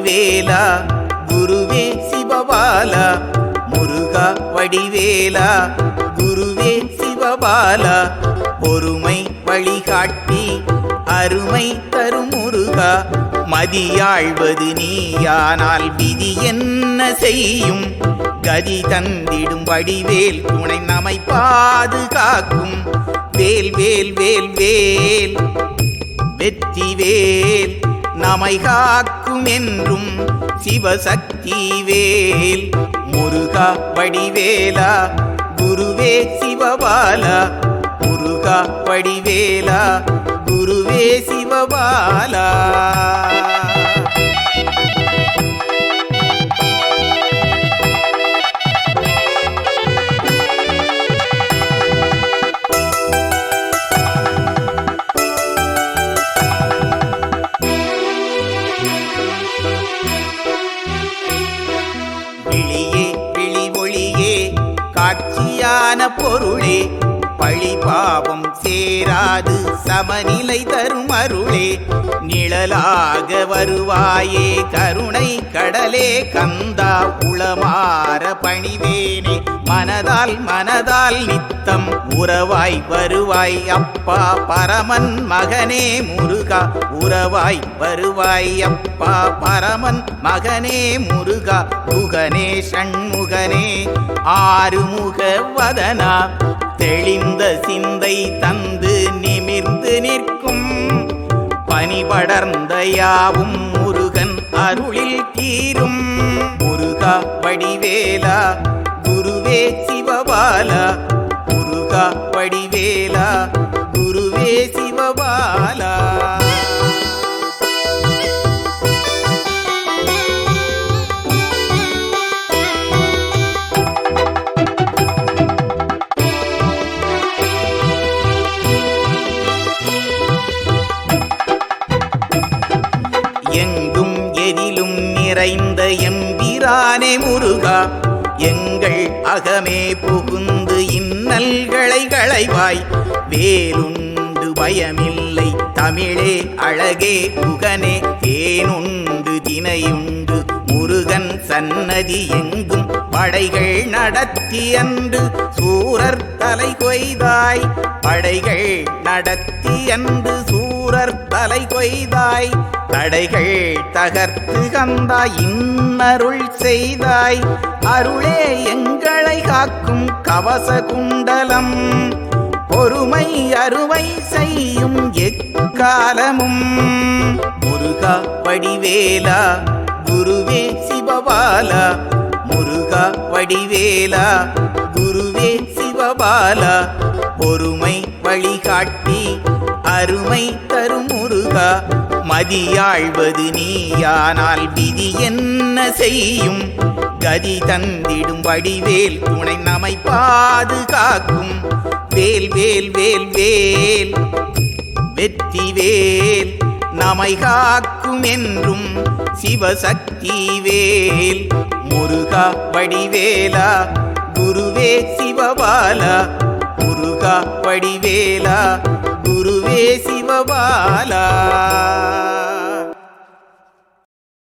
வடிவேலா குருவே சிவபாலா முருகா வடிவேலா குருவே சிவபாலா பொறுமை வழிகாட்டி அருமை தரும் முருகா மதியாழ்வது நீயானால் விதி என்ன செய்யும் கதி தந்திடும் வடிவேல் துணை நம்மை பாதுகாக்கும் வேல் வேல் வேல் வேல் வெற்றி வேல் நம்மை காக்கும் என்றும் சிவசக்தி வேல் முருகா வடிவேலா குருவே சிவபாலா முருகா வடிவேலா குருவே சிவபாலா விழியே விழி ஒளியே காட்சியான பொருளே பழி பாவம் சேராது சமநிலை தரும் அருளே நிழலாக வருவாயே கருணை கடலே கந்தா உளமாற பணிவேனே மனதால் மனதால் நித்தம் உறவாய் வருவாய் அப்பா பரமன் மகனே முருகா உறவாய் வருவாய் அப்பா பரமன் மகனே முருகா முகனே ஷண்முகனே ஆறுமுக வதனா தெளிந்த சிந்தை தந்து நிமிர்ந்து நிற்கும் பனி படர்ந்த யாவும் முருகன் அருளில் தீரும் முருகா வடிவேலா குருவே சிவபாலா முருகா வடிவேலா குருவே சிவபாலா எங்கும் எதிலும் நிறைந்த எம்பிரானே முருகா எங்கள் அகமே புகுந்து இன்னல்களை களைவாய் வேலுண்டு பயமில்லை தமிழே அழகே புகனே தேனுண்டு தினையுண்டு முருகன் சன்னதி எங்கும் படைகள் நடத்தி அன்று சூரர் தலை கொய்தாய் படைகள் நடத்தி அன்று சூரர் தலை கொய்தாய் தடைகள் தகர்த்து கந்தாய் இன்னருள் செய்தாய் அருளே எங்களை காக்கும் கவச குண்டலம் பொறுமை அருமை செய்யும் எக்காலமும் முருகா வடிவேலா குருவே சிவபாலா முருகா வடிவேலா குருவே சிவபாலா பொறுமை வழிகாட்டி அருமை தரும் முருகா மதியாழ்வது நீயானால் விதி என்ன செய்யும் கதி தந்திடும் வடிவேல் துணை நம்மை பாதுகாக்கும் வேல் வேல் வேல் வேல் வெற்றி வேல் நம்மை காக்கும் என்றும் சிவசக்தி வேல் முருகா வடிவேலா குருவே சிவபாலா முருகா வடிவேலா குருவே சிவபாலா